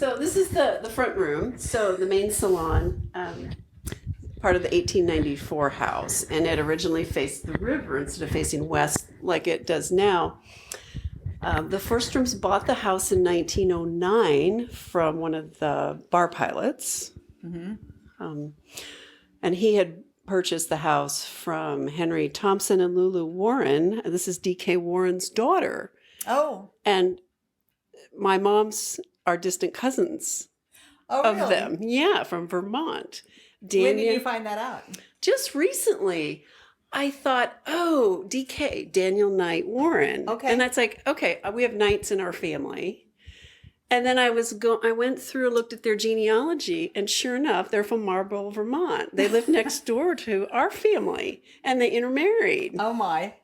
So this is the front room. So the main salon, part of the 1894 house, and it originally faced the river instead of facing west like it does now. The Forstroms bought the house in 1909 from one of the bar pilots. And he had purchased the house from Henry Thompson and Lulu Warren. And this is D.K. Warren's daughter. Oh. And my mom's are distant cousins Really? them. Yeah, from Vermont. When did you find that out? Just recently. I thought, oh, DK, Daniel Knight Warren. Okay. And that's like, okay, we have Knights in our family. And then I went through and looked at their genealogy, and sure enough, they're from Marlborough, Vermont. They live next door to our family, and they intermarried. Oh my.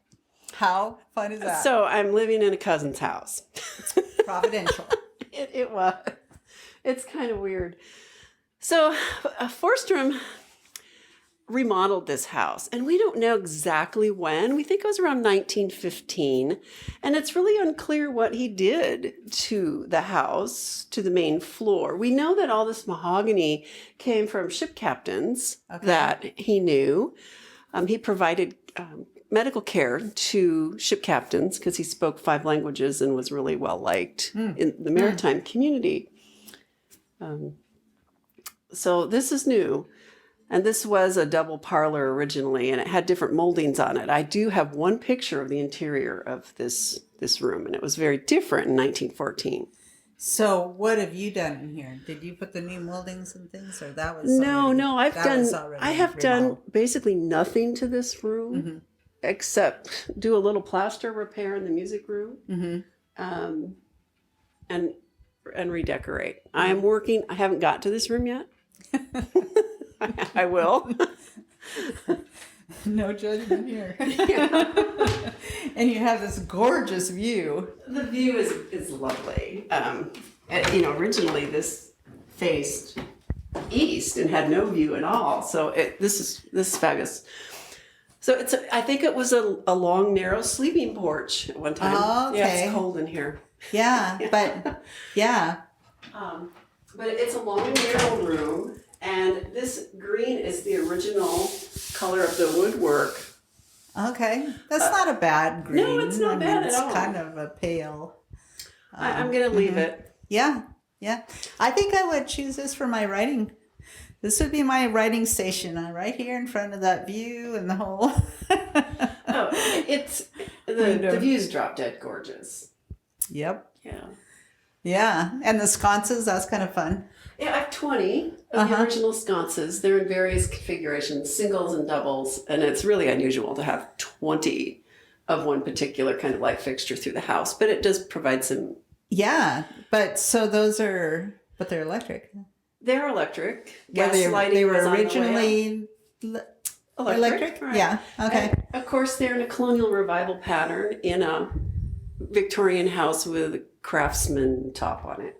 How fun is that? So I'm living in a cousin's house. Providential. It was. It's kind of weird. So Forsstrom remodeled this house, and we don't know exactly when. We think it was around 1915, and it's really unclear what he did to the house, to the main floor. We know that all this mahogany came from ship captains that he knew. He provided medical care to ship captains because he spoke 5 languages and was really well liked in the maritime community. So this is new. And this was a double parlor originally, and it had different moldings on it. I do have one picture of the interior of this room, and it was very different in 1914. So what have you done in here? Did you put the new moldings and things, or that was No, I have remodeled? done basically nothing to this room except do a little plaster repair in the music room, and redecorate. I am working. I haven't got to this room yet. I will. No judgment here. And you have this gorgeous view. The view is lovely. Originally this faced east and had no view at all. So this is fabulous. So I think it was a long, narrow sleeping porch at one time. Oh, okay. Yeah, it's cold in here. Yeah, but yeah. But it's a long, narrow room. And this green is the original color of the woodwork. Okay. That's not a bad green. No, it's not bad at all. It's kind of a pale. I'm going to leave it. Yeah. Yeah. I think I would choose this for my writing. This would be my writing station right here in front of that view and the whole. It's the view's drop dead gorgeous. Yep. Yeah. Yeah. And the sconces, that's kind of fun. Yeah, I have 20 of the original sconces. They're in various configurations, singles and doubles, and it's really unusual to have 20 of one particular kind of light fixture through the house, but it does provide some... Yeah, but so but they're electric. They're electric. Yeah, they were originally electric? Right. Yeah, okay. And of course, they're in a colonial revival pattern in a Victorian house with a craftsman top on it.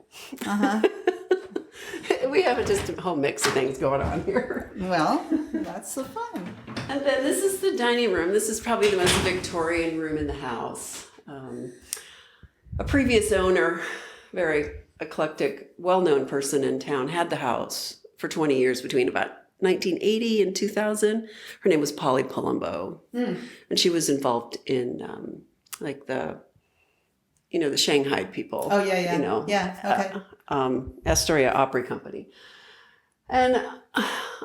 We have just a whole mix of things going on here. Well, that's the fun. And then this is the dining room. This is probably the most Victorian room in the house. A previous owner, very eclectic, well-known person in town, had the house for 20 years between about 1980 and 2000. Her name was Polly Palumbo. And she was involved in the Shanghai people. Oh, yeah, yeah. Yeah, okay. Astoria Opry Company. And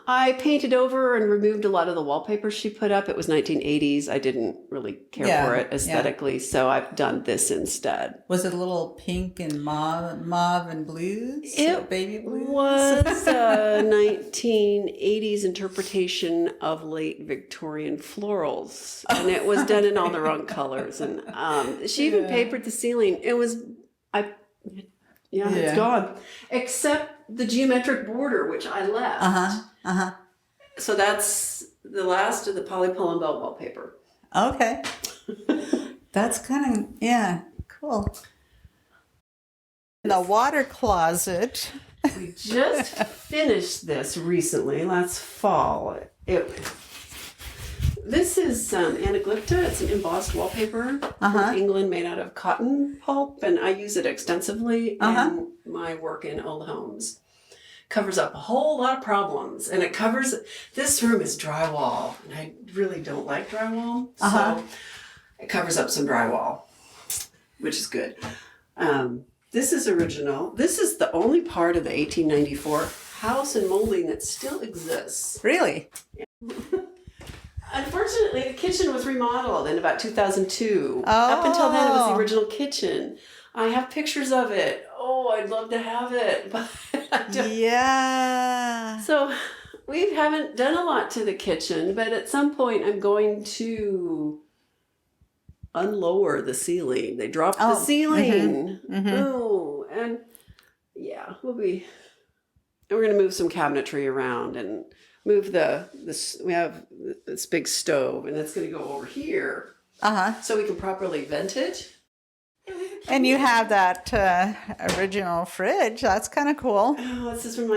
I painted over and removed a lot of the wallpaper she put up. It was 1980s. I didn't really care for it aesthetically, so I've done this instead. Was it a little pink and mauve and blues? Baby blues? It was a 1980s interpretation of late Victorian florals, and it was done in all the wrong colors. And she even papered the ceiling. It's gone. Except the geometric border, which I left. So that's the last of the Polly Palumbo wallpaper. Okay. That's kind of, cool. The water closet. We just finished this recently, last fall. This is anaglypta. It's an embossed wallpaper from England made out of cotton pulp, and I use it extensively in my work in old homes. Covers up a whole lot of problems, and this room is drywall, and I really don't like drywall, so it covers up some drywall, which is good. This is original. This is the only part of the 1894 house and molding that still exists. Really? Unfortunately, the kitchen was remodeled in about 2002. Up until then, it was the original kitchen. I have pictures of it. Oh, I'd love to have it, but I don't. Yeah. So we haven't done a lot to the kitchen, but at some point I'm going to unlower the ceiling. They dropped the ceiling. Oh, and yeah, we're going to move some cabinetry around and move we have this big stove, and that's going to go over here. So we can properly vent it. And you have that original fridge. That's kind of cool. Oh, this is from my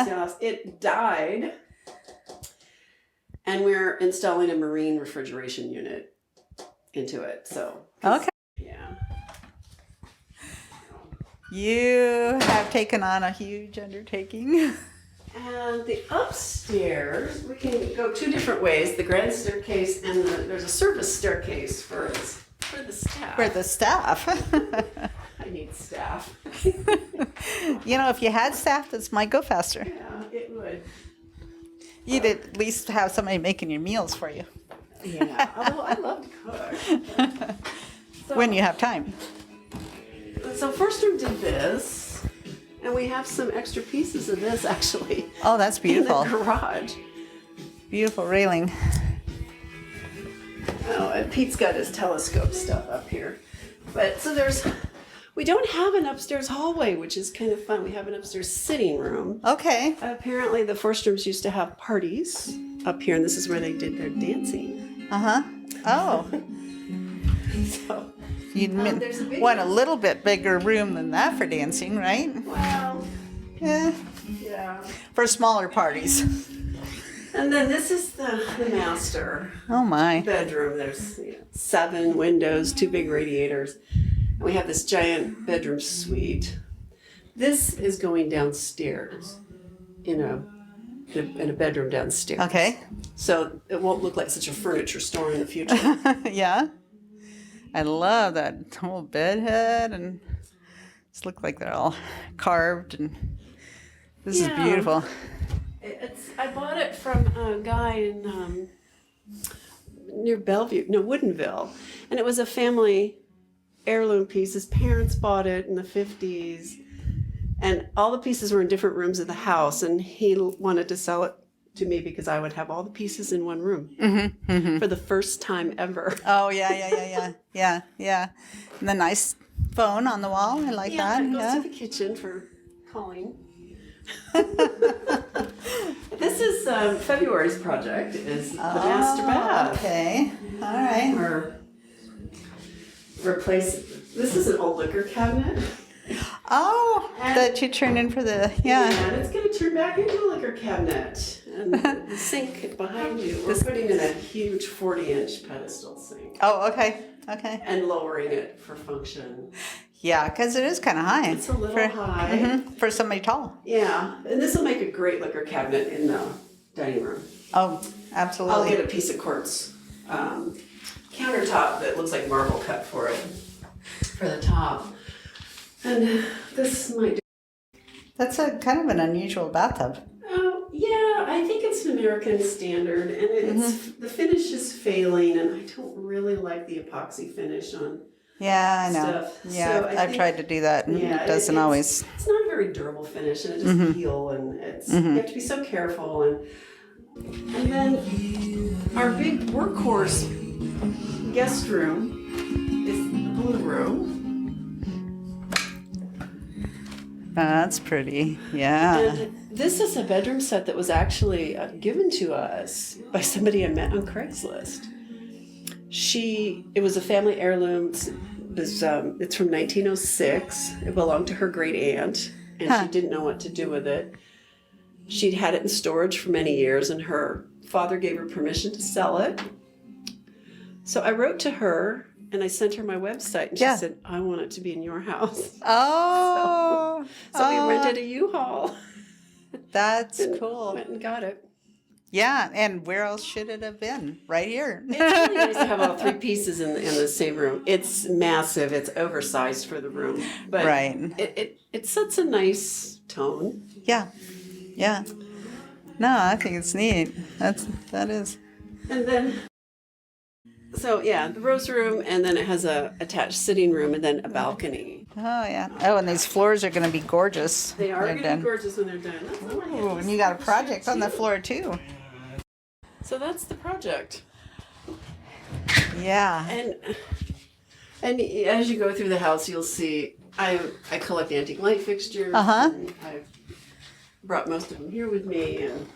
house. It died, and we're installing a marine refrigeration unit into it. So okay, yeah. You have taken on a huge undertaking. And the upstairs, we can go two different ways: the grand staircase, and there's a service staircase for the staff. For the staff. I need staff. You know, if you had staff, this might go faster. Yeah, it would. You'd at least have somebody making your meals for you. Yeah, although I love to cook. When you have time. So Forsstrom did this, and we have some extra pieces of this actually. Oh, that's beautiful. In the garage. Beautiful railing. Oh, and Pete's got his telescope stuff up here. But so we don't have an upstairs hallway, which is kind of fun. We have an upstairs sitting room. Okay. Apparently the Forstroms used to have parties up here, and this is where they did their dancing. Oh. So You'd want a little bit bigger room than that for dancing, right? Well, yeah. For smaller parties. And then this is the master Oh my. bedroom. There's 7 windows, 2 big radiators. And we have this giant bedroom suite. This is going downstairs in a bedroom downstairs. Okay. So it won't look like such a furniture store in the future. Yeah. I love that whole bed head, and just look like they're all carved, and this is beautiful. I bought it from a guy in near Woodinville, and it was a family heirloom piece. His parents bought it in the 50s, and all the pieces were in different rooms of the house, and he wanted to sell it to me because I would have all the pieces in one room for the first time ever. Oh, yeah. And the nice phone on the wall. I like that. It goes to the kitchen for calling. This is February's project, is the master bath. Okay. All right. This is an old liquor cabinet. Oh, that you turn in for the, And it's going to turn back into a liquor cabinet. And the sink behind you, we're putting in a huge 40-inch pedestal sink. Oh, okay. And lowering it for function. Yeah, because it is kind of high. It's a little high. For somebody tall. Yeah, and this will make a great liquor cabinet in the dining room. Oh, absolutely. I'll get a piece of quartz countertop that looks like marble cut for the top. And this might. That's a kind of an unusual bathtub. Oh, yeah, I think it's an American standard, and the finish is failing, and I don't really like the epoxy finish on. Yeah, I know. Stuff. Yeah, So I've tried to do that, and it doesn't always. It's not a very durable finish, and it just peel, and you have to be so careful. And then our big workhorse guest room is the blue room. That's pretty. Yeah. And this is a bedroom set that was actually given to us by somebody I met on Craigslist. It was a family heirloom. It's from 1906. It belonged to her great aunt, and she didn't know what to do with it. She'd had it in storage for many years, and her father gave her permission to sell it. So I wrote to her and I sent her my website, and she said, I want it to be in your house. Oh. So we rented a U-Haul. That's and cool. Went and got it. Yeah, and where else should it have been? Right here. It's really nice to have all three pieces in the same room. It's massive. It's oversized for the room. But it sets a nice tone. Yeah. Yeah. No, I think it's neat. That is. And then, so yeah, the rose room, and then it has a attached sitting room, and then a balcony. Oh yeah. Oh, and these floors are going to be gorgeous. They are going to be gorgeous when they're done. Ooh, and you got a project on the floor too. So that's the project. Yeah. And as you go through the house, you'll see I collect antique light fixtures. Uh-huh. And I've brought most of them here with me, and